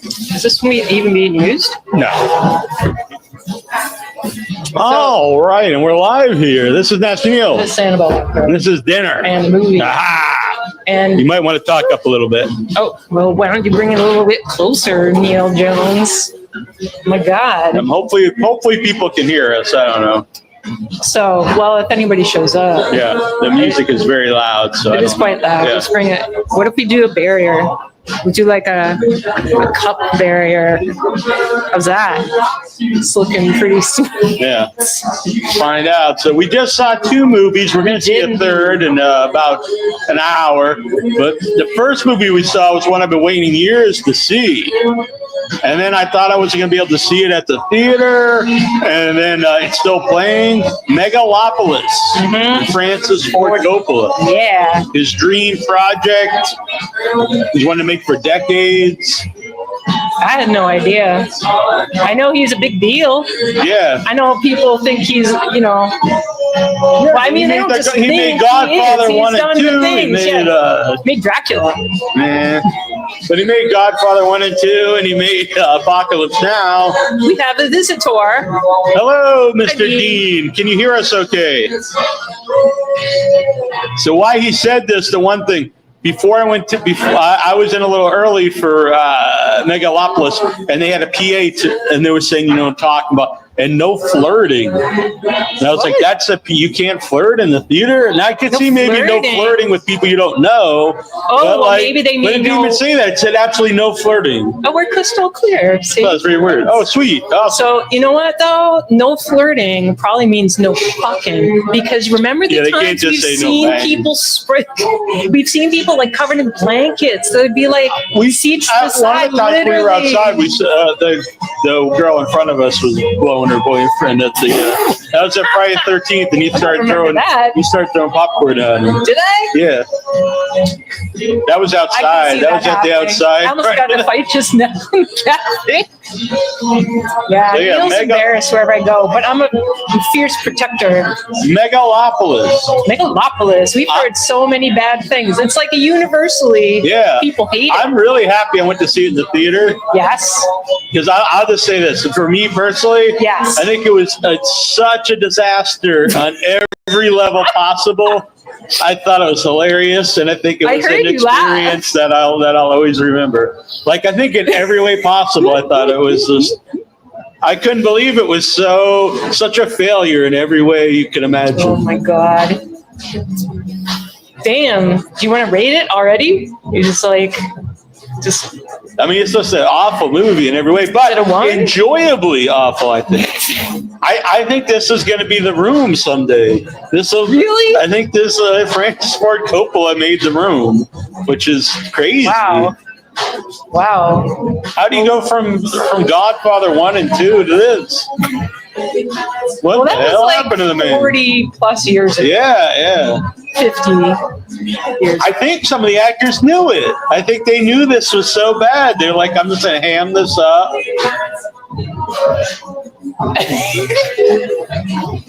Is this even being used? No. All right, and we're live here. This is Neal. This is Annabelle. This is dinner. And the movie. Aha! And you might want to talk up a little bit. Oh, well, why don't you bring it a little bit closer, Neal Jones? My God. Hopefully people can hear us. I don't know. So, well, if anybody shows up. Yeah, the music is very loud. So it is quite loud. Yeah. Just bring it. What if we do a barrier? We do like a cup barrier. How's that? It's looking pretty sweet. Yeah. Find out. So we just saw 2 movies. We're going to see a third in about an hour. But the first movie we saw was one I've been waiting years to see. And then I thought I wasn't going to be able to see it at the theater. And then it's still playing. Megalopolis. Mm-hmm. Francis Ford Coppola. Yeah. His dream project. He's wanted to make for decades. I had no idea. I know he's a big deal. Yeah. I know people think he's, well, I mean, they don't just think he made Godfather 1 and 2. He made Dracula. Man. But he made Godfather 1 and 2, and he made Apocalypse Now. We have a visitor. Hello, Mr. Dean. Can you hear us okay? So why he said this, the one thing, before I was in a little early for Megalopolis, and they had a PA and they were saying, talking about, and no flirting. And I was like, you can't flirt in the theater? And I could see maybe no flirting with people you don't know. Oh, well, maybe they mean but it didn't even say that. It said absolutely no flirting. Oh, we're crystal clear. See? That's very weird. Oh, sweet. Awesome. So, you know what, though? No flirting probably means no fucking. Because remember the times we've seen people we've seen people like covered in blankets. They'd be like, we see each other side. One of the times we were outside, the girl in front of us was blowing her boyfriend at the that was at Friday the 13th, and he started throwing popcorn at him. Did I? Yeah. That was outside. That was at the outside. I almost got in a fight just now. Yeah, I feel embarrassed wherever I go, but I'm a fierce protector. Megalopolis. We've heard so many bad things. It's like a universally people hate it. I'm really happy I went to see it in the theater. Yes. Because I'll just say this. For me personally, I think it was such a disaster on every level possible. I thought it was hilarious, and I think it was an experience that I'll always remember. Like, I think in every way possible, I thought it was just, I couldn't believe it was such a failure in every way you could imagine. Oh my God. Damn. Do you want to rate it already? You're just like, I mean, it's just an awful movie in every way, but enjoyably awful, I think. I think this is going to be The Room someday. Really? I think this Francis Ford Coppola made The Room, which is crazy. Wow. How do you go from Godfather 1 and 2 to this? What the hell happened to the man? 40 plus years ago. Yeah. 50 years. I think some of the actors knew it. I think they knew this was so bad. They're like, I'm just going to ham this up.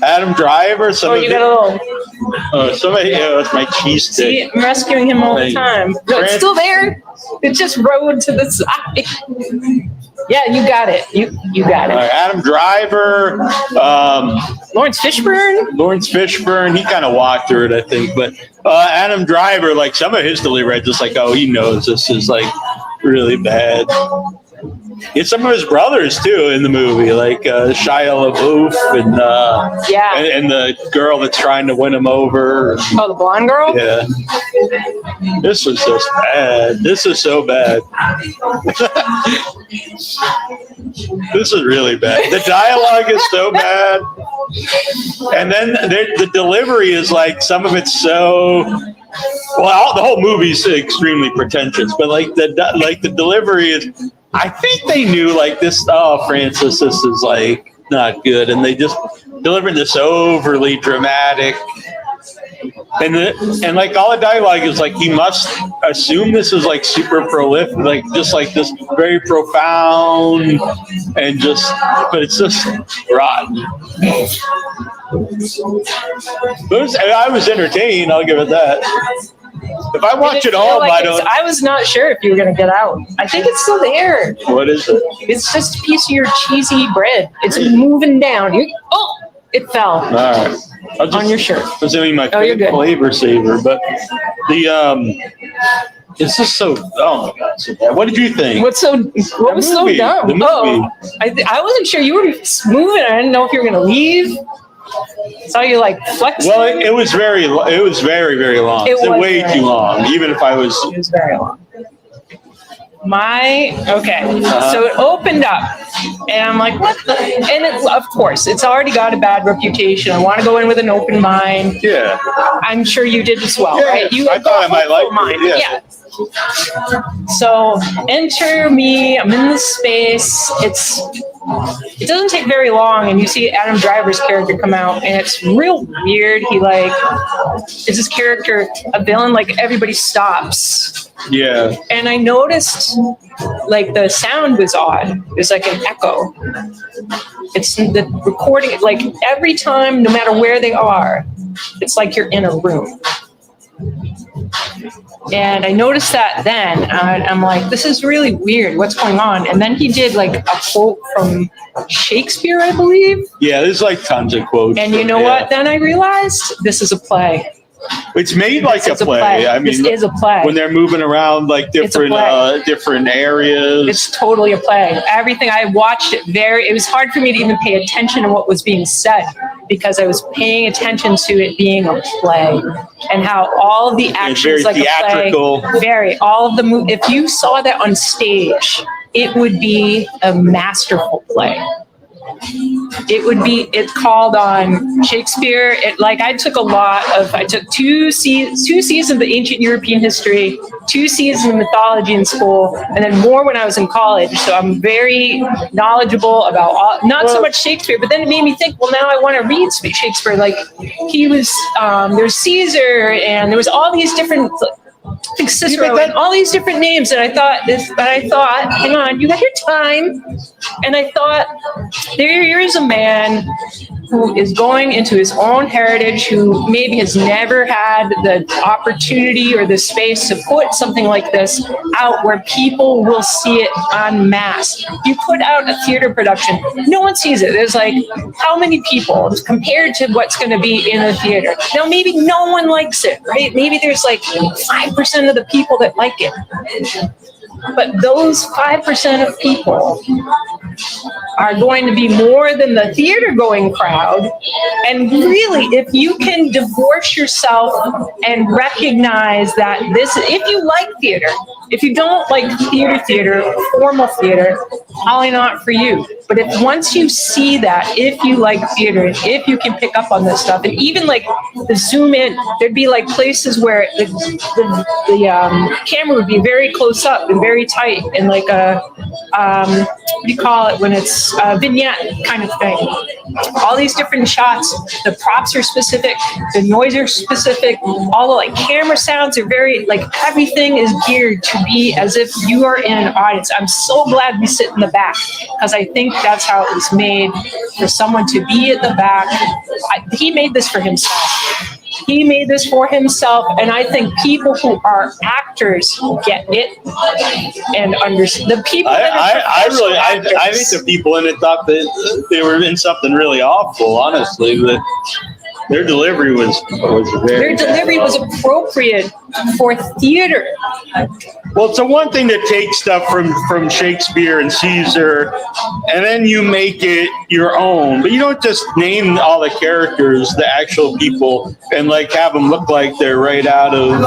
Adam Driver. You got a little. Oh, somebody. It's my cheese stick. See, I'm rescuing him all the time. No, it's still there. It just rode to the side. Yeah, you got it. You got it. Adam Driver. Lawrence Fishburne. He kind of walked through it, I think. But Adam Driver, like some of his delivery, I just like, oh, he knows this is like really bad. It's some of his brothers too in the movie, like Shia LaBeouf and the girl that's trying to win him over. Oh, the blonde girl? Yeah. This was just bad. This is so bad. This is really bad. The dialogue is so bad. And then the delivery is like, some of it's so... Well, the whole movie's extremely pretentious, but like the delivery is... I think they knew like this, Francis, this is like not good. And they just delivered this overly dramatic. And like all the dialogue is like, he must assume this is like super prolific, like just like this very profound and but it's just rotten. I was entertained, I'll give it that. If I watch it home, like I don't. I was not sure if you were going to get out. I think it's still there. What is it? It's just a piece of your cheesy bread. It's moving down. It fell. All right. On your shirt. It's only my flavor saver, but it's just so. Oh my god! So bad. What did you think? What was so dumb? The movie. I wasn't sure you were moving. I didn't know if you were going to leave. Saw you like flexing. Well, it was very long. It was way too long. Even if I was. It was very long. So it opened up, and I'm like, what the? And of course, it's already got a bad reputation. I want to go in with an open mind. Yeah. I'm sure you did as well, right? I thought I might like it. Yeah. So enter me. I'm in this space. It doesn't take very long, and you see Adam Driver's character come out, and it's real weird. He is this character a villain? Like everybody stops. Yeah. And I noticed like the sound was odd. There's like an echo. It's the recording. Like every time, no matter where they are, it's like you're in a room. And I noticed that then. I'm like, this is really weird. What's going on? And then he did like a quote from Shakespeare, I believe. Yeah, there's like tons of quotes. And you know what? Then I realized this is a play. It's made like a play. I mean, this is a play. When they're moving around like different areas. It's totally a play. Everything I watched it was hard for me to even pay attention to what was being said because I was paying attention to it being a play and how all of the actions like theatrical. A play. All of the if you saw that on stage, it would be a masterful play. It's called on Shakespeare. I took two seasons of ancient European history, 2 seasons of mythology in school, and then more when I was in college. So I'm very knowledgeable about not so much Shakespeare, but then it made me think, well, now I want to read Shakespeare. Like he was, there's Caesar, and there was all these different, Cicero, and all these different names, and I thought, hang on, you got your time, and I thought, here is a man who is going into his own heritage, who maybe has never had the opportunity or the space to put something like this out where people will see it en masse. You put out a theater production, no one sees it. There's like, how many people compared to what's going to be in a theater? Now, maybe no one likes it, right? Maybe there's like 5% of the people that like it. But those 5% of people are going to be more than the theater going crowd. And really, if you can divorce yourself and recognize that if you like theater, if you don't like theater, formal theater, probably not for you. But once you see that, if you like theater, if you can pick up on this stuff, and even like the zoom in, there'd be like places where the camera would be very close up and very tight, and like a what do you call it when it's a vignette kind of thing. All these different shots, the props are specific, the noise are specific, all the like camera sounds are very, like everything is geared to be as if you are in an audience. I'm so glad we sit in the back because I think that's how it was made, for someone to be at the back. He made this for himself. He made this for himself, and I think people who are actors get it and understand. The people that I think the people in it thought that they were in something really awful. Honestly, but their delivery was appropriate for theater. Well, it's the one thing to take stuff from Shakespeare and Caesar, and then you make it your own. But you don't just name all the characters, the actual people, and like have them look like they're out of.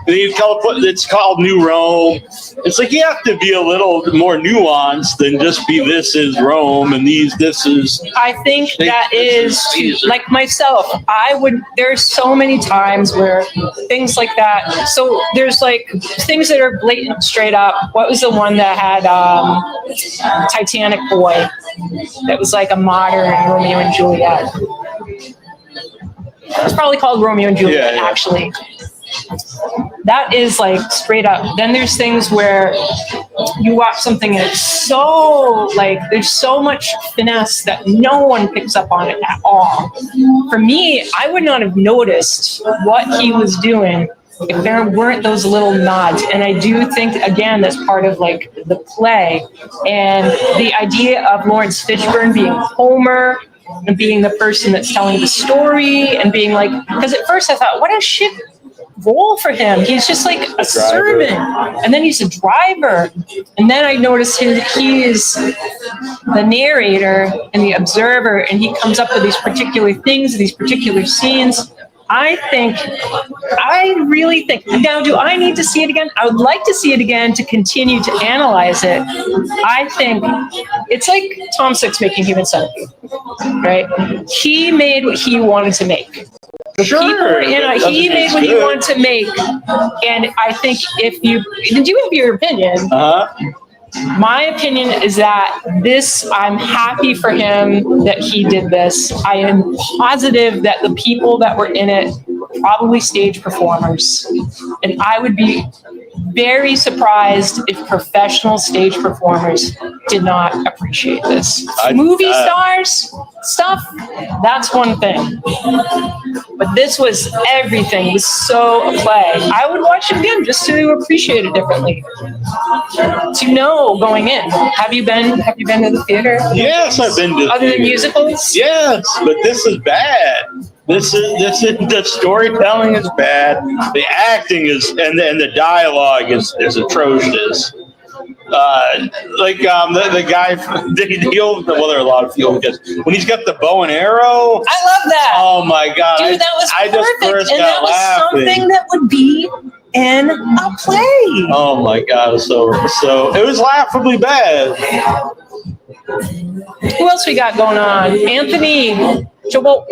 It's called New Rome. It's like you have to be a little more nuanced than just be this is Rome and this is. I think that is like myself. There's so many times where things like that. So there's like things that are blatant, straight up. What was the one that had Titanic Boy? That was like a modern Romeo and Juliet. It's probably called Romeo and Juliet, actually. That is like straight up. Then there's things where you watch something and it's so like there's so much finesse that no one picks up on it at all. For me, I would not have noticed what he was doing if there weren't those little nods. And I do think, again, that's part of like the play and the idea of Lawrence Fishburne being Homer and being the person that's telling the story and being like, because at first I thought, what a shit role for him. He's just like a servant, and then he's a driver, and then I noticed he is the narrator and the observer, and he comes up with these particular things, these particular scenes. I really think, now do I need to see it again? I would like to see it again to continue to analyze it. I think it's like Tom Six making Human Centipede, right? He made what he wanted to make. Sure. He made what he wanted to make. And I think did you have your opinion? My opinion is that I'm happy for him that he did this. I am positive that the people that were in it were probably stage performers. And I would be very surprised if professional stage performers did not appreciate this. Movie stars stuff, that's one thing. But this was everything. It was so a play. I would watch it again just to appreciate it differently. To know going in. Have you been to the theater? Yes, I've been to other than musicals? Yes, but this is bad. This is the storytelling is bad. The acting is and the dialogue is atrocious. The guy, well, there are a lot of field guys. When he's got the bow and arrow. I love that. Oh my God. Dude, that was perfect. I just burst and out that was laughing. Something that would be in a play. Oh my God. So it was laughably bad. Who else we got going on? Anthony. Joel.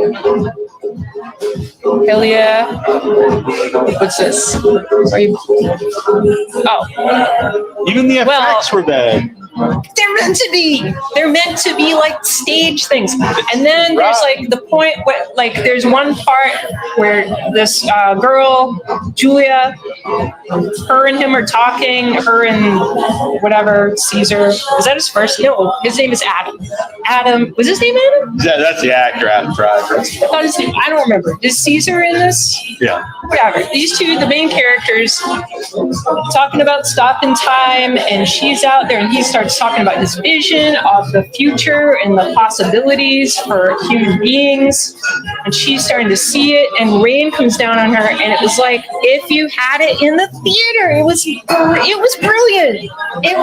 Hell yeah. What's this? Are you? Oh. Even the effects were bad. They're meant to be. They're meant to be like stage things. And then there's like the point where, like, there's one part where this girl, Julia, her and him are talking. Her and whatever Caesar. Is that his first? No, his name is Adam. Adam. Was his name Adam? Yeah, that's the actor, Adam Driver. I don't remember. Is Caesar in this? Yeah. Whatever. These two, the main characters, talking about stop in time, and she's out there, and he starts talking about his vision of the future and the possibilities for human beings, and she's starting to see it, and rain comes down on her, and it was like, if you had it in the theater, it was brilliant.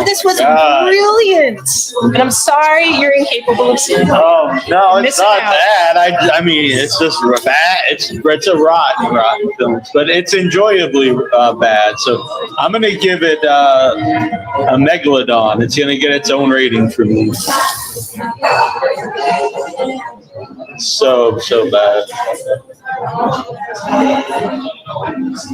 This was brilliant. And I'm sorry you're incapable of seeing it. Oh, no, it's not that. I mean, it's just bad. It's a rotten film, but it's enjoyably bad. So I'm going to give it a Megalodon. It's going to get its own rating for me. So bad.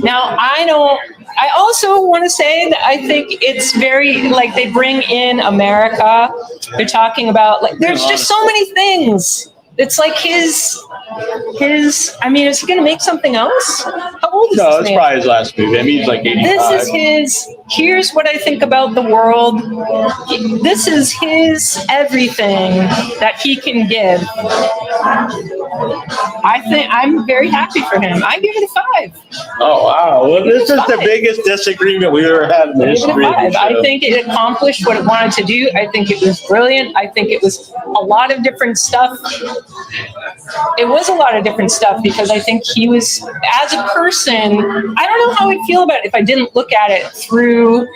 Now, I also want to say that I think it's very, like, they bring in America. They're talking about, like, there's just so many things. It's like his, I mean, is he going to make something else? How old is this No, it's probably his last movie. I mean, he's like 85. This is here's what I think about the world. This is his everything that he can give. I think I'm very happy for him. I give it a 5. Oh, wow. Well, this is the biggest disagreement we've ever had in the history of the show. I think it accomplished what it wanted to do. I think it was brilliant. I think it was a lot of different stuff. It was a lot of different stuff because I think he was, as a person, I don't know how I'd feel about it if I didn't look at it through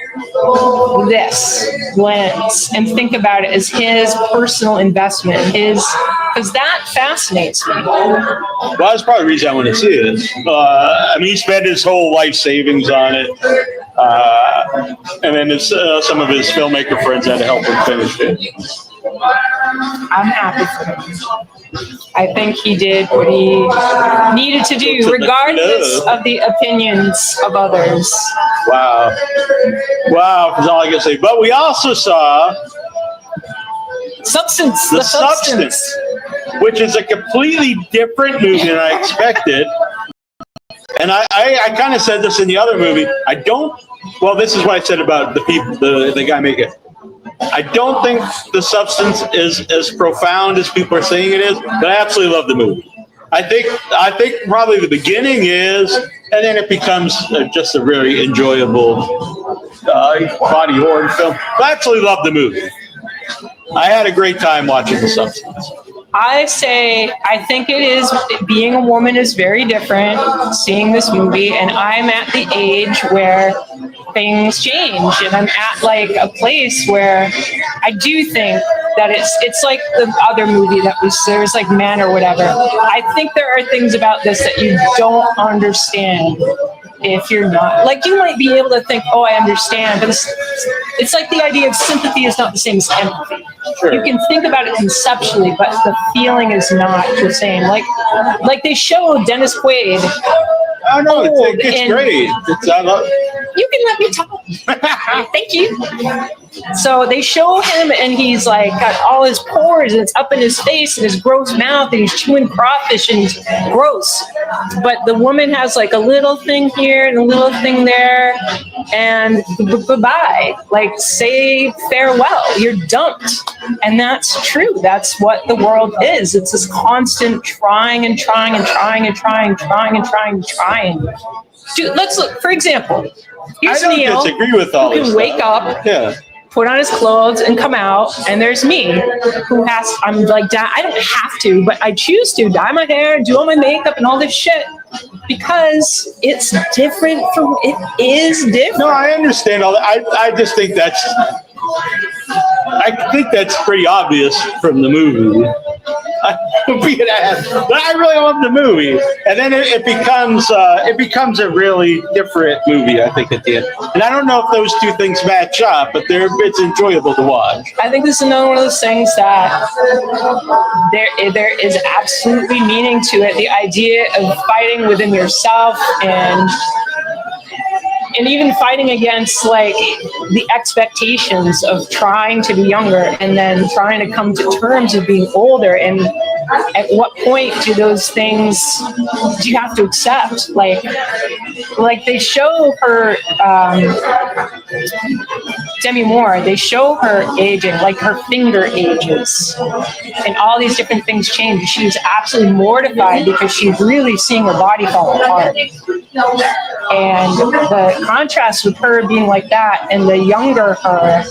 this lens and think about it as his personal investment, because that fascinates me. Well, that's probably the reason I want to see it. I mean, he spent his whole life savings on it. And then some of his filmmaker friends had to help him finish it. I'm happy for him. I think he did what he needed to do, regardless of the opinions of others. Wow. That's all I can say. But we also saw Substance. The Substance, which is a completely different movie than I expected. And I kind of said this in the other movie. Well, this is what I said about the people, the guy making it. I don't think the substance is as profound as people are saying it is, but I absolutely love the movie. I think probably the beginning is, and then it becomes just a very enjoyable body horror film. But I absolutely love the movie. I had a great time watching The Substance. I think it is, being a woman is very different, seeing this movie, and I'm at the age where things change, and I'm at like a place where I do think that it's like the other movie that there's like Men or whatever. I think there are things about this that you don't understand if you're not, like, you might be able to think, oh, I understand, but it's like the idea of sympathy is not the same as empathy. Sure. You can think about it conceptually, but the feeling is not the same. Like they show Dennis Quaid. Oh no, it's great. You can let me talk. Thank you. So they show him, and he's like got all his pores, and it's up in his face and his gross mouth, and he's chewing crawfish, and he's gross. But the woman has like a little thing here and a little thing there, and goodbye. Like, say farewell. You're dumped, and that's true. That's what the world is. It's this constant trying and trying and trying and trying, trying and trying and trying. Dude, let's look. For example, here's Neal. I don't Neal, disagree with all who this can wake up, put on his clothes, and come out. And there's me, I'm like, I don't have to, but I choose to dye my hair, do all my makeup, and all this shit because it's different. It is different. No, I understand all that. I just think that's pretty obvious from the movie. But I really love the movie, and then it becomes a really different movie, I think, at the end. And I don't know if those two things match up, but it's enjoyable to watch. I think this is another one of those things that there is absolutely meaning to it. The idea of fighting within yourself and even fighting against like the expectations of trying to be younger and then trying to come to terms with being older. And at what point do those things do you have to accept? Like they show her, Demi Moore, they show her aging, like her finger ages and all these different things change. She's absolutely mortified because she's really seeing her body fall apart. And the contrast with her being like that and the younger her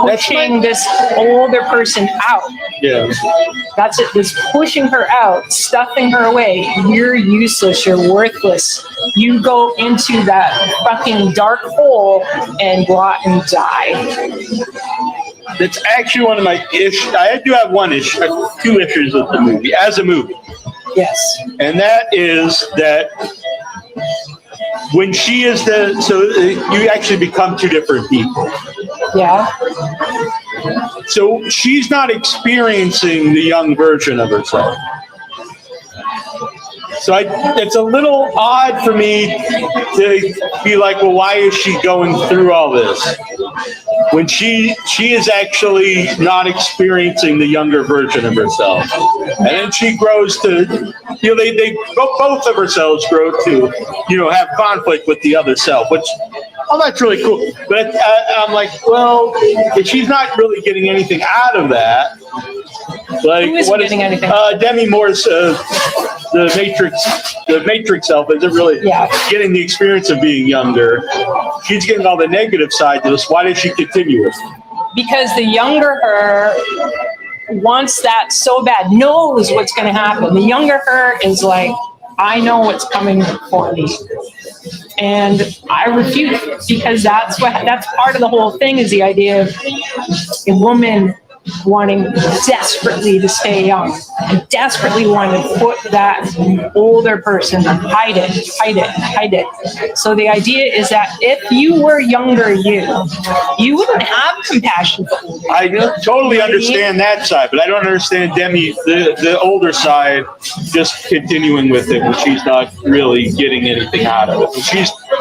pushing this older person out. Yeah. That's it. This pushing her out, stuffing her away. You're useless. You're worthless. You go into that fucking dark hole and go out and die. That's actually one of my issues. I do have two issues with the movie, as a movie. Yes. And that is that when she is you actually become two different people. Yeah. So she's not experiencing the young version of herself. So it's a little odd for me to be like, well, why is she going through all this? When she is actually not experiencing the younger version of herself. And then she grows to, both of herselves grow to, have conflict with the other self, which, that's really cool. But I'm like, well, if she's not really getting anything out of that, like, what is anything? Demi Moore's the Matrix self isn't really getting the experience of being younger. She's getting all the negative side to this. Why did she continue it? Because the younger her wants that so bad, knows what's going to happen. The younger her is like, I know what's coming for me. And I refuse, because that's part of the whole thing, is the idea of a woman wanting desperately to stay young and desperately wanting to put that older person, hide it. So the idea is that if you were younger, you wouldn't have compassion for older. I totally understand that side, but I don't understand Demi, the older side, just continuing with it when she's not really getting anything out of it.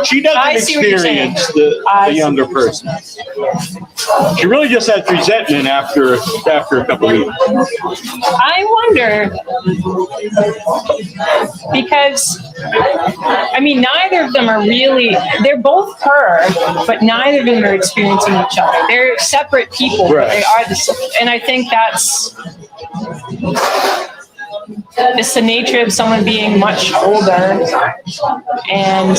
She doesn't experience the younger person. She really just has resentment after after a couple weeks. I wonder, because I mean, neither of them are really. They're both her, but neither of them are experiencing each other. They're separate people, but they are the same. And I think it's the nature of someone being much older, and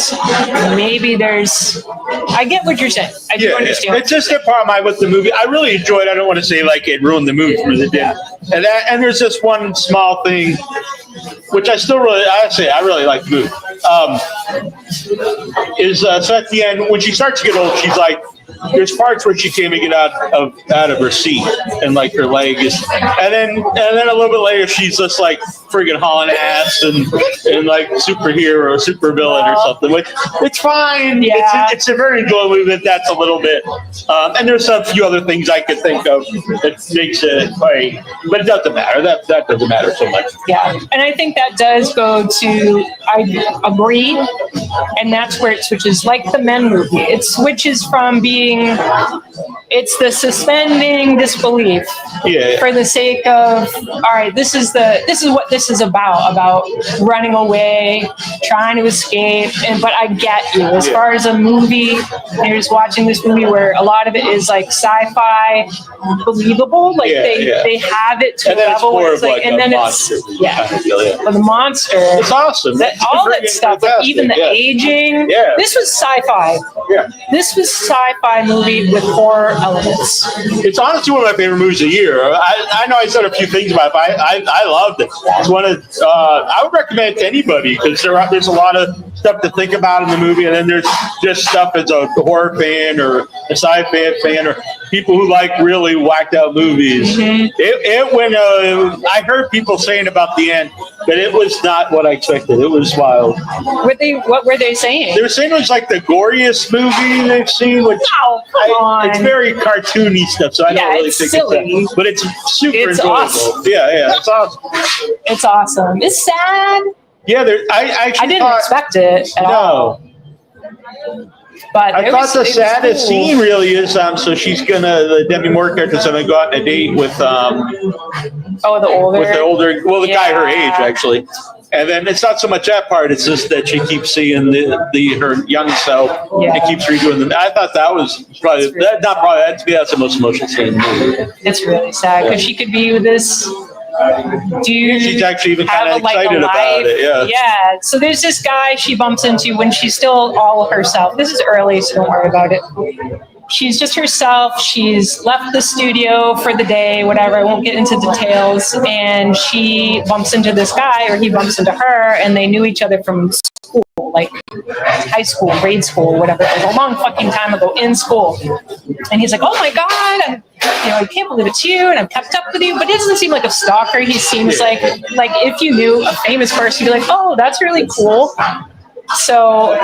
maybe I get what you're saying. I do understand. It's just a problem with the movie. I really enjoyed it. I don't want to say like it ruined the movie for the day. And there's this one small thing, which I really like the movie. So at the end, when she starts to get old, she's like, there's parts where she can't get out of her seat, and like her leg is, and then a little bit later she's just like friggin' hauling ass and like superhero or super villain or something. Which it's fine. Yeah. It's a very enjoyable movie. But that's a little bit. And there's a few other things I could think of that makes it right, but it doesn't matter. That doesn't matter so much. Yeah, and I think that does go to. I agree, and that's where it switches, like the Men movie. It switches from being. It's the suspending disbelief for the sake of, all right, this is what this is about running away, trying to escape. But I get you as far as a movie. You're just watching this movie where a lot of it is like sci-fi believable, like they have it to a level where it's like, and then it's for the monster. It's awesome. All that stuff, like even the aging. Yeah. This was sci-fi. Yeah. This was sci-fi movie with horror elements. It's honestly one of my favorite movies of the year. I know I said a few things about it, but I loved it. It's one of I would recommend it to anybody because there's a lot of stuff to think about in the movie, and then there's just stuff as a horror fan or a sci-fi fan or people who like really whacked out movies. Mm-hmm. It went. I heard people saying about the end that it was not what I expected. It was wild. What were they saying? They were saying it was like the goriest movie they've seen. Which it's very cartoony stuff, so I don't really think it's but it's super enjoyable. Awesome. Yeah, it's awesome. It's awesome. It's sad. Yeah, I didn't expect it at all. But I thought the saddest scene really is so she's the Demi Moore character's gonna go out on a date with the older the guy her age actually. And then it's not so much that part; it's just that she keeps seeing her young self and keeps redoing them. I thought that was probably that's the most emotional scene in the movie. It's really sad because she could be with this dude. She's actually even kind of excited about it. Yeah. So there's this guy she bumps into when she's still all herself. This is early, so don't worry about it. She's just herself. She's left the studio for the day, whatever. I won't get into details. And she bumps into this guy, or he bumps into her, and they knew each other from school, like high school, grade school, whatever. It was a long fucking time ago in school. And he's like, oh my God, I can't believe it's you, and I've kept up with you. But he doesn't seem like a stalker. He seems like if you knew a famous person, you'd be like, oh, that's really cool. So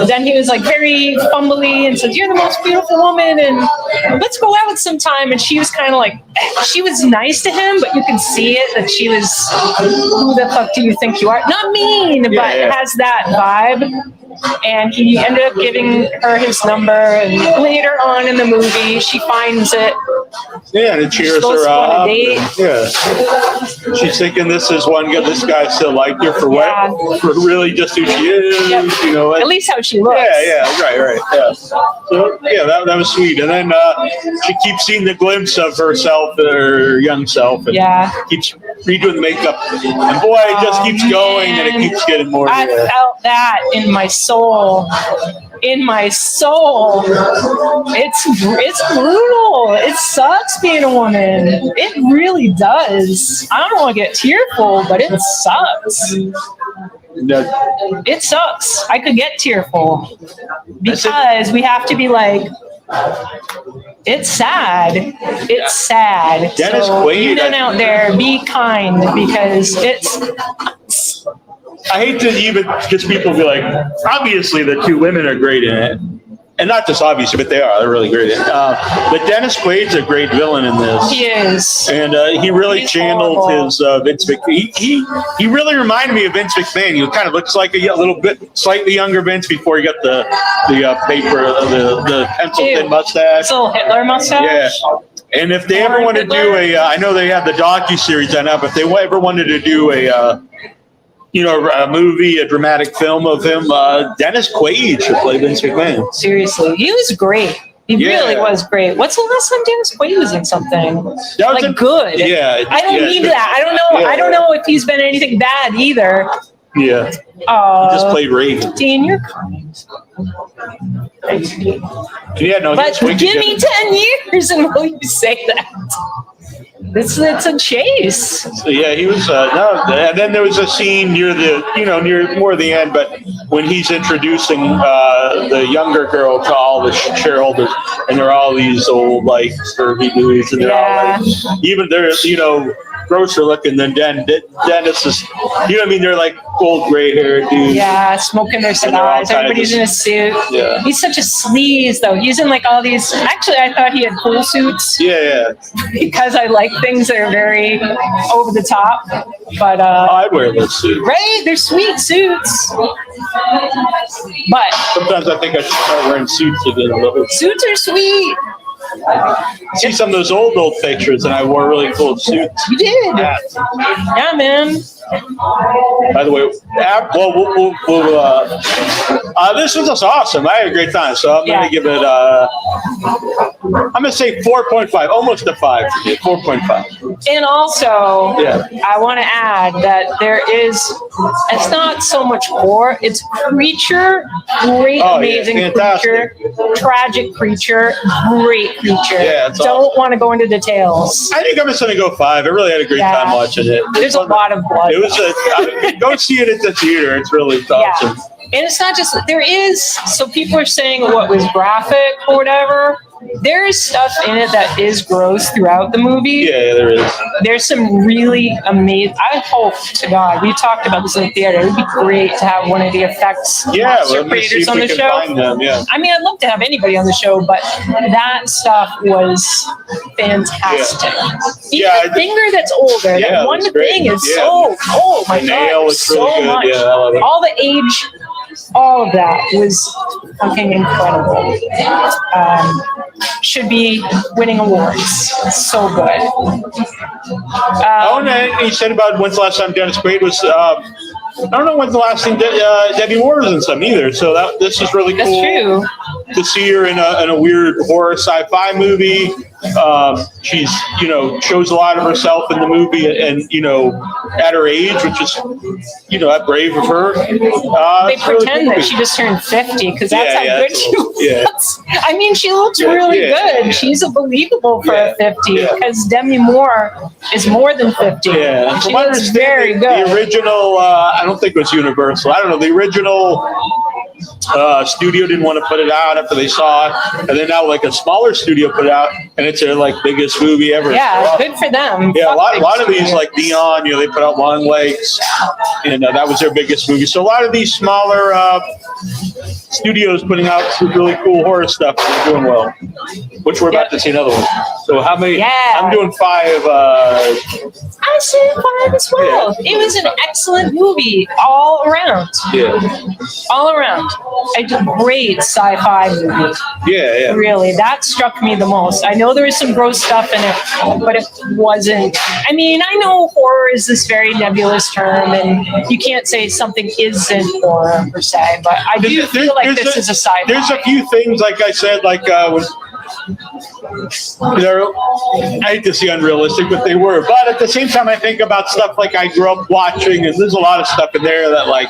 then he was like very fumbly and said, you're the most beautiful woman and let's go out sometime. And she was kind of like, she was nice to him, but you can see it that she was, who the fuck do you think you are? Not mean, but it has that vibe. And he ended up giving her his number, and later on in the movie, she finds it. Yeah, and it cheers her up. She's thinking this guy still liked her for what? For really just who she is, At least how she looks. Right. Yeah. So that was sweet. And then she keeps seeing the glimpse of herself, her young self, and keeps redoing the makeup. And boy, it just keeps going, and it keeps getting more. I felt that in my soul. It's brutal. It sucks being a woman. It really does. I don't want to get tearful, but it sucks. It sucks. I could get tearful because we have to be like, it's sad. It's sad. Dennis so Quaid, even out there, be kind because it's. I hate to even, because people be like, obviously the two women are great in it. And not just obviously, but they're really great in it. But Dennis Quaid's a great villain in this. He is. And he really channeled his Vince McMahon. He really reminded me of Vince McMahon. He kind of looks like a little bit, slightly younger Vince before he got the pencil thin mustache. Little Hitler mustache? Yeah. And if they ever want to do I know they have the docu-series on up. If they ever wanted to do a movie, a dramatic film of him, Dennis Quaid should play Vince McMahon. Seriously, he was great. He really was great. What's the last time Dennis Quaid was in something good? Yeah, I don't need that. I don't know. Yeah. I don't know if he's been anything bad either. Yeah. He just played Raven. Dean, you're kind. Yeah, no. But give me 10 years and will you say that? It's a chase. So yeah, he was and then there was a scene near more the end, but when he's introducing the younger girl to all the shareholders, and they're all these old like curvy dudes, and they're all like, even they're grosser looking than Dennis is. You know what I mean? They're like old gray haired dudes. Yeah, smoking their cigars. Everybody's in a suit. Yeah. He's such a sleaze though. He's in like all these. Actually, I thought he had cool suits. Yeah. Because I like things that are very over the top. But I'd wear those suits. Right? They're sweet suits. But sometimes I think I should start wearing suits again a little bit. Suits are sweet. See some of those old pictures, and I wore really cool suits. You did. Yeah, man. By the way, this was just awesome. I had a great time, so I'm going to give it. I'm going to say 4.5, almost a 5. 4.5. And also, I want to add that there is. It's not so much gore; it's creature, great, amazing creature, tragic creature, great creature. Yeah, don't want to go into details. I think I'm just going to go 5. I really had a great time watching it. There's a lot of blood. It was go see it at the theater. It's really awesome. And it's not just there is. So people are saying what was graphic or whatever. There is stuff in it that is gross throughout the movie. Yeah, there is. There's some really amazing. I hope to God we talked about this in the theater. It would be great to have one of the effects creators on the show. I mean, I'd love to have anybody on the show, but that stuff was fantastic. Even the finger that's older. That one thing is so. Oh my God, so really much. Yeah, I love it. All the age. All of that was fucking incredible. Should be winning awards. So good. He said about when's the last time Dennis Quaid was. I don't know when's the last time Debbie Moore was in something either. So this is really cool. That's true. To see her in a weird horror sci-fi movie. She's shows a lot of herself in the movie, and at her age, which is brave of her. They pretend that she just turned 50 because that's how good she was. I mean, she looks really good. Yeah. She's believable for a 50 because Demi Moore is more than 50. Yeah, she looks very good. The original, I don't think it was Universal. I don't know. The original studio didn't want to put it out after they saw it, and then now like a smaller studio put it out, and it's their like biggest movie ever. Yeah, good for them. Yeah, a lot of these like Neon, they put out Long Legs, and that was their biggest movie. So a lot of these smaller studios putting out some really cool horror stuff, and they're doing well. Which we're about to see another one. So how many? Yeah, I'm doing 5. I said 5 as well. Yeah. It was an excellent movie all around. Yeah, all around. A great sci-fi movie. Yeah. Really, that struck me the most. I know there was some gross stuff in it, but it wasn't. I mean, I know horror is this very nebulous term, and you can't say something isn't horror per se. But I do feel like this is a sci-fi. There's a few things, like I said, like I hate to see unrealistic, but they were. But at the same time, I think about stuff like I grew up watching, and there's a lot of stuff in there that like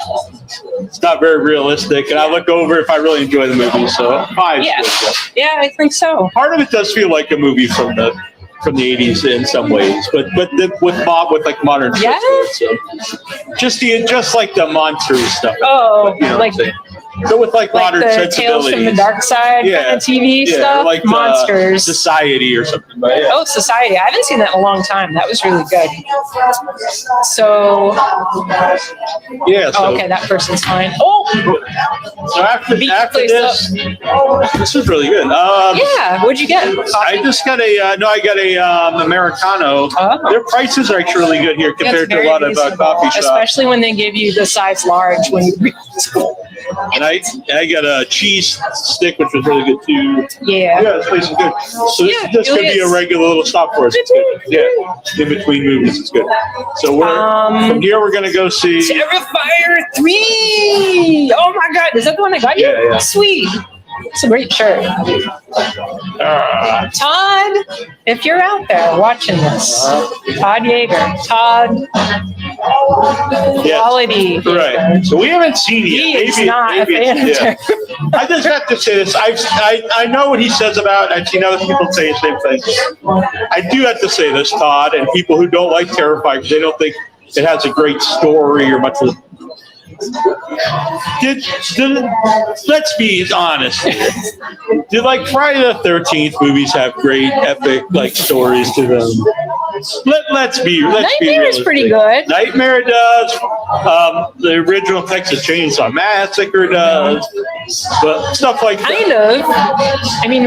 it's not very realistic. And I look over if I really enjoy the movie. So 5. Yeah, I think so. Part of it does feel like a movie from the 80s in some ways, but with like modern stuff. So just like the monster stuff. Oh, like. So with like modern the sensibilities. Tales from the Dark Side kind of TV stuff, like Monsters. Society or something. But Oh, Society. I haven't seen that in a long time. That was really good. So. Okay, that person's fine. So after this, this was really good. What'd you get? I just got I got a Americano. Their prices are actually really good here compared to a lot of coffee shops. Especially when they give you the size large when you And I got a cheese stick, which was really good too. Yeah. Yeah, this place is good. So this could be a regular little stop for us. It's good. Yeah, in between movies, it's good. So from here we're gonna go see Terrifier 3. Oh my God, is that the one that got you? Yeah. Sweet. It's a great shirt. Todd, if you're out there watching this, Todd Yeager, Todd Quality. Right. So we haven't seen it He yet. is not a fan of Terrifier. I just have to say this. I know what he says about, I've seen other people say the same thing. I do have to say this, Todd, and people who don't like Terrifier because they don't think it has a great story or much of let's be honest here. Did like Friday the 13th movies have great epic like stories to them? Let's be Nightmare is pretty good. Nightmare does. The original Texas Chainsaw Massacre does. But stuff like that. Kind of. I mean,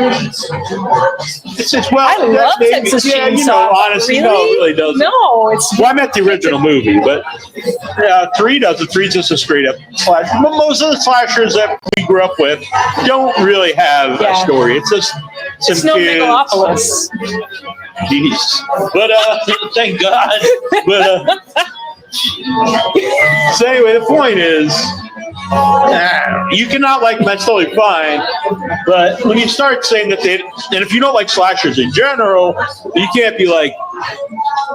it's just, well, I love Texas Chainsaw. You know, honestly, really? No, it really doesn't. No, it's. Well, I meant the original movie, but 3 doesn't. 3's just a straight up slash. Most of the slashers that we grew up with don't really have a story. It's just some it's no kids. Megalopolis. Jeez. But thank God. But so anyway, the point is, you cannot like them, that's totally fine. But when you start saying that and if you don't like slashers in general, you can't be like,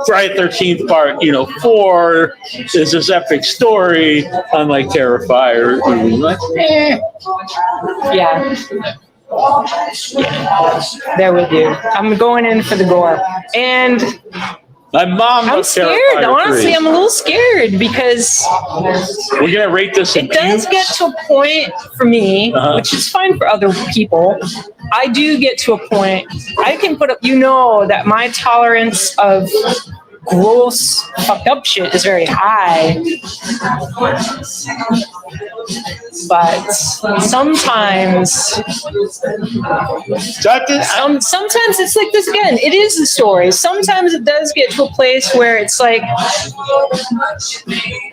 Friday the 13th part, 4 is this epic story, unlike Terrifier. Like, Yeah. There we do. I'm going in for the gore. And my mom I'm loves scared. Terrifier Honestly, 3. I'm a little scared because we're gonna rate this. It does get to a point for me, which is fine for other people. I do get to a point. I can put up. That my tolerance of gross, fucked up shit is very high. But sometimes it's like this again. It is the story. Sometimes it does get to a place where it's like,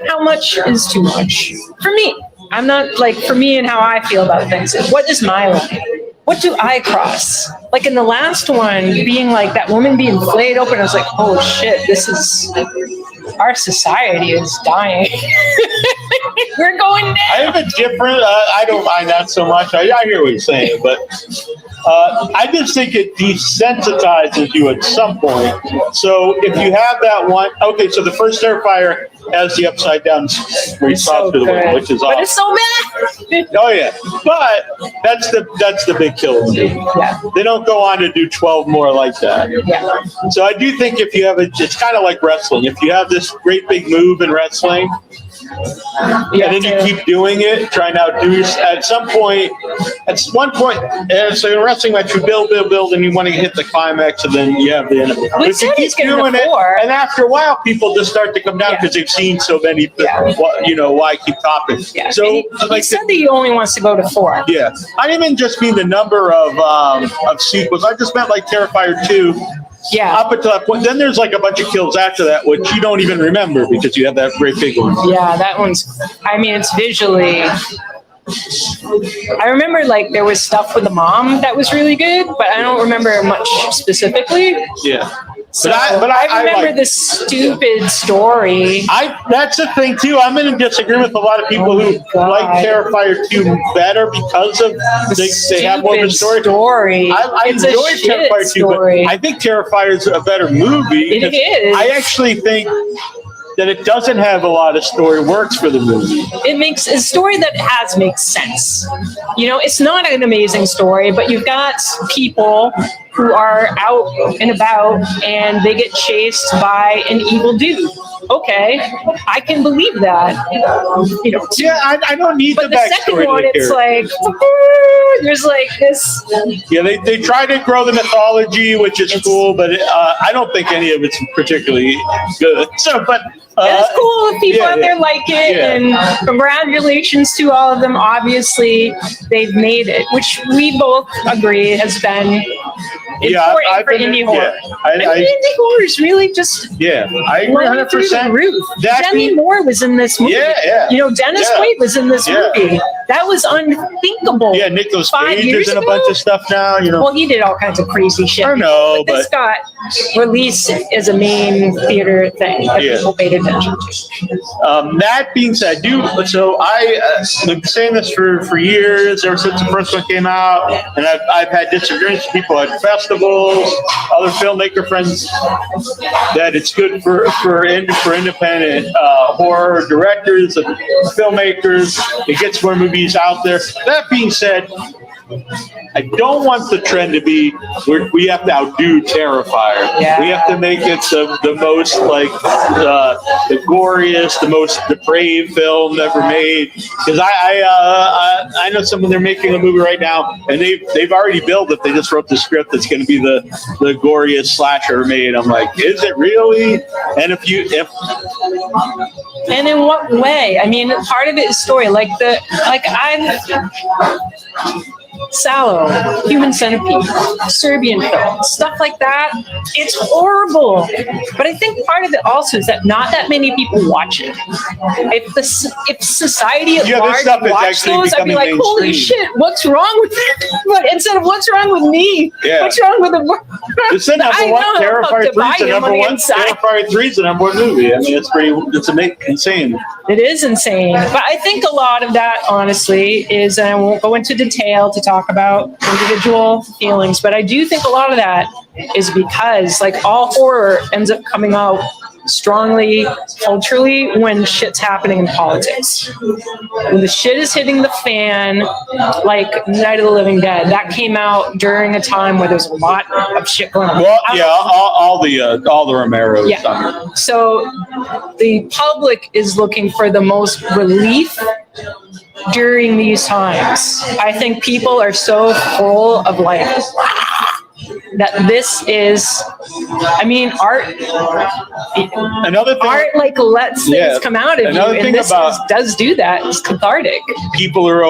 how much is too much? For me, I'm not like, for me and how I feel about things. What is my line? What do I cross? Like in the last one, being like that woman being flayed open, I was like, oh shit, our society is dying. We're going down. I have a different, I don't mind that so much. I hear what you're saying, but I just think it desensitizes you at some point. So if you have that one, okay, so the first Terrifier has the upside down where you saw through the window, which is awesome. But it's so bad. Oh yeah, but that's the big killer. Yeah. They don't go on to do 12 more like that. Yeah. So I do think if you have it's kind of like wrestling. If you have this great big move in wrestling, and then you keep doing it, trying to outdo yourself. At one point, so in a wrestling match, you build, and you want to hit the climax, and then you have the end. But if you keep doing it, and after a while, people just start to come down because they've seen so many. Why keep topping? Yeah. So he said that he only wants to go to 4. Yeah, I didn't even just mean the number of sequels. I just meant like Terrifier 2. Yeah. Up until that point, then there's like a bunch of kills after that, which you don't even remember because you have that great big one. Yeah, that one's. I mean, it's visually. I remember like there was stuff with the mom that was really good, but I don't remember much specifically. Yeah. So, but I remember this stupid story. That's the thing too. I'm in disagreement with a lot of people who like Terrifier 2 better because of they have more of a story. I enjoy Terrifier 2, but I think Terrifier is a better movie. It is. I actually think that it doesn't have a lot of story works for the movie. It makes a story that makes sense. It's not an amazing story, but you've got people who are out and about and they get chased by an evil dude. Okay, I can believe that. Yeah, I don't need the backstory. But the second one, it's like there's like this. Yeah, they try to grow the mythology, which is cool, but I don't think any of it's particularly good. So, but. It's cool if people out there like it, and congratulations to all of them. Obviously, they've made it, which we both agree has been important for indie horror. Indie horror is really just I agree 100%. Demi Moore was in this movie. Yeah. Dennis Quaid was in this movie. That was unthinkable. Yeah, Nicolas Cage is in a bunch of stuff now. Well, he did all kinds of crazy shit. I know, but this got released as a main theater thing that people paid attention to. That being said, so I've been saying this for years, ever since the first one came out, and I've had disagreements with people at festivals, other filmmaker friends, that it's good for independent horror directors and filmmakers. It gets more movies out there. That being said, I don't want the trend to be we have to outdo Terrifier. Yeah. We have to make it the most the goriest, the most depraved film ever made. Because I know someone, they're making a movie right now, and they've already built it. They just wrote the script that's going to be the goriest slasher ever made. I'm like, is it really? And and in what way? I mean, part of it is story. Sallow, Human Centipede, Serbian film, stuff like that. It's horrible. But I think part of it also is that not that many people watch it. If society at large watched those, I'd be like, holy shit, what's wrong with it? But instead of what's wrong with me, what's wrong with the world? It's the number one. Terrifier 3 is the number one. Terrifier 3 is the number one movie. I mean, it's insane. It is insane. But I think a lot of that, honestly, is, and I won't go into detail to talk about individual feelings, but I do think a lot of that is because all horror ends up coming out strongly culturally when shit's happening in politics. When the shit is hitting the fan, like Night of the Living Dead, that came out during a time where there's a lot of shit going on. Well, all the Romero's. Yeah. So the public is looking for the most relief during these times. I think people are so full of that this is, I mean, art. Another thing, art lets things come out of you, and this does do that. It's cathartic. People are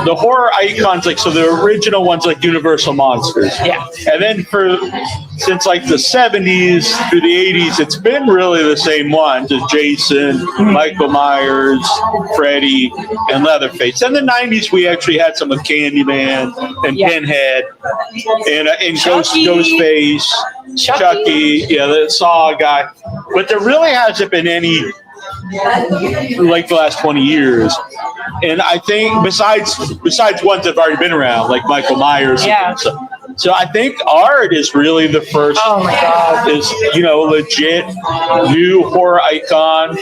the horror icons, so the original ones like Universal Monsters. Yeah. And then since the 70s through the 80s, it's been really the same ones as Jason, Michael Myers, Freddy, and Leatherface. In the 90s, we actually had some with Candyman and Pinhead and Ghostface, Chucky, the Saw guy. But there really hasn't been any the last 20 years. And I think besides ones that have already been around, like Michael Myers. Yeah. So I think art is really the first. Oh my God! Is legit new horror icon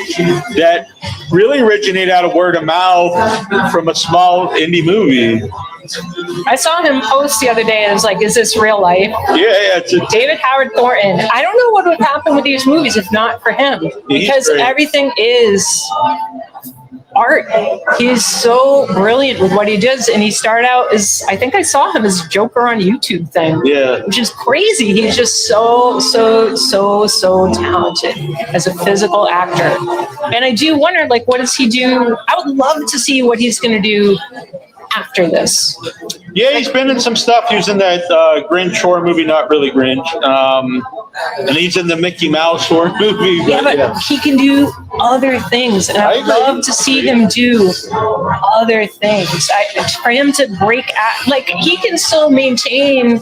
that really originated out of word of mouth from a small indie movie. I saw him post the other day and I was like, is this real life? Yeah. David Howard Thornton. I don't know what would happen with these movies if not for him. Because everything is art. He's so brilliant with what he does. And he started out as, I think I saw him as Joker on YouTube thing. Yeah. Which is crazy. He's just so talented as a physical actor. And I do wonder, what does he do? I would love to see what he's going to do after this. Yeah, he's been in some stuff. He was in that Grinch horror movie, not really Grinch. And he's in the Mickey Mouse horror movie. But he can do other things. And I'd love to see him do other things. For him to break out, he can still maintain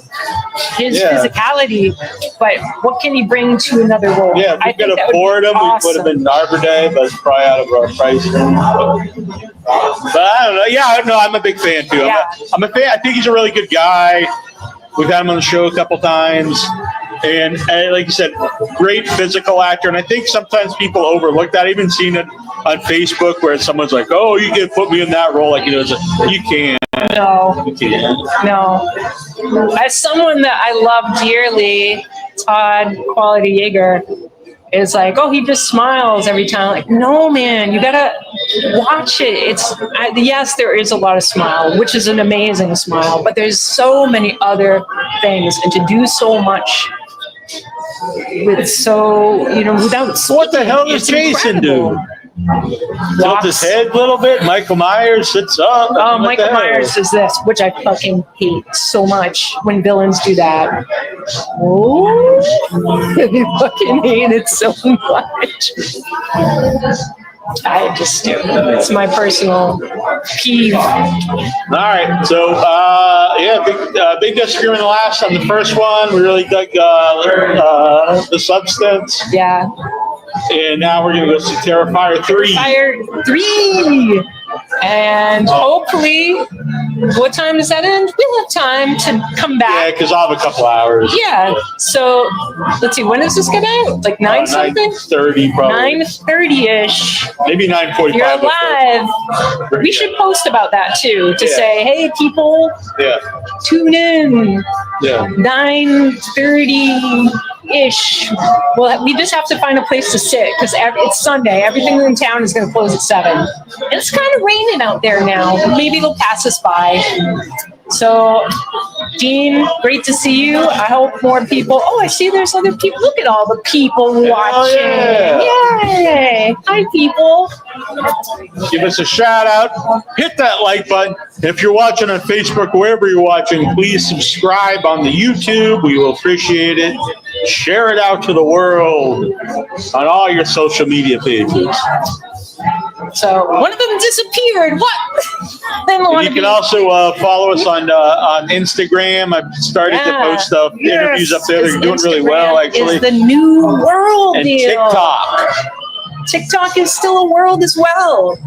his physicality, but what can he bring to another role? Yeah, if we could afford him, we put him in Arbor Day, but it's probably out of our price range. But I don't know. Yeah, no, I'm a big fan too. I'm a fan. I think he's a really good guy. We've had him on the show a couple times. And like you said, great physical actor. And I think sometimes people overlook that. I've even seen it on Facebook where someone's like, oh, you can put me in that role. You can't. No. You can't. No. As someone that I love dearly, Todd Quality Yeager, is he just smiles every time. No, man, you gotta watch it. Yes, there is a lot of smile, which is an amazing smile, but there's so many other things, and to do so much with without. What the hell does Jason do? Tilt his head a little bit. Michael Myers sits up. Oh, Michael Myers does this, which I fucking hate so much when villains do that. Oh, I fucking hate it so much. I just do. It's my personal peeve. All right, so big disagreement last on the first one. We really dug the substance. Yeah. And now we're gonna go see Terrifier 3. Terrifier 3. And hopefully, what time does that end? We'll have time to come back. Yeah, because I'll have a couple hours. Yeah. So let's see. When does this get out? Like 9 something? 9:30 probably. 9:30ish. Maybe 9:45. You're live. We should post about that too to say, hey, people, tune in. Yeah. 9:30. Ish. Well, we just have to find a place to sit because it's Sunday. Everything in town is going to close at 7. It's kind of raining out there now. Maybe they'll pass us by. So, Dean, great to see you. I hope more people. Oh, I see there's other people. Look at all the people watching. Yay! Hi, people. Give us a shout out. Hit that like button. If you're watching on Facebook, wherever you're watching, please subscribe on the YouTube. We will appreciate it. Share it out to the world on all your social media pages. So one of them disappeared. What? You can also follow us on Instagram. I've started to post stuff, interviews up there. They're doing really well, actually. It's the new world, and Neal. TikTok. TikTok is still a world as well.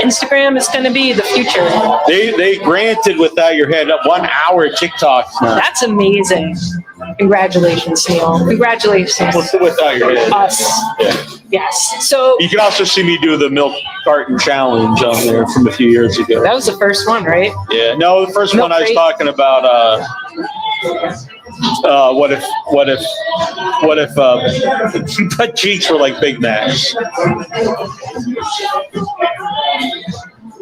Instagram is going to be the future. They granted without your head 1 hour TikTok now. That's amazing. Congratulations, Neal. Congratulations. Without your head. Us. Yeah. Yes. So you can also see me do the milk carton challenge on there from a few years ago. That was the first one, right? Yeah. No, the first one I was talking about. What if butt cheeks were like Big Macs?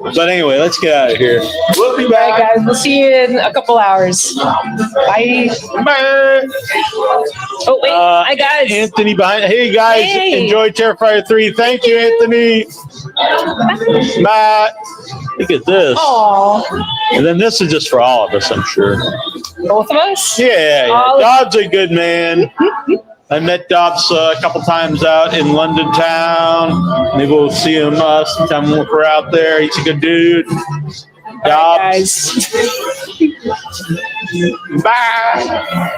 But anyway, let's get out of here. We'll be back. All right, guys. We'll see you in a couple hours. Bye. Bye. Oh, wait. Hi, guys. Anthony behind. Hey, guys. Hey. Enjoy Terrifier 3. Thank you, Anthony. Bye. Look at this. Aww. And then this is just for all of us, I'm sure. Both of us? Yeah. Dobbs a good man. I met Dobbs a couple times out in London town. Maybe we'll see him sometime when we're out there. He's a good dude. Dobbs. Bye, guys. Bye.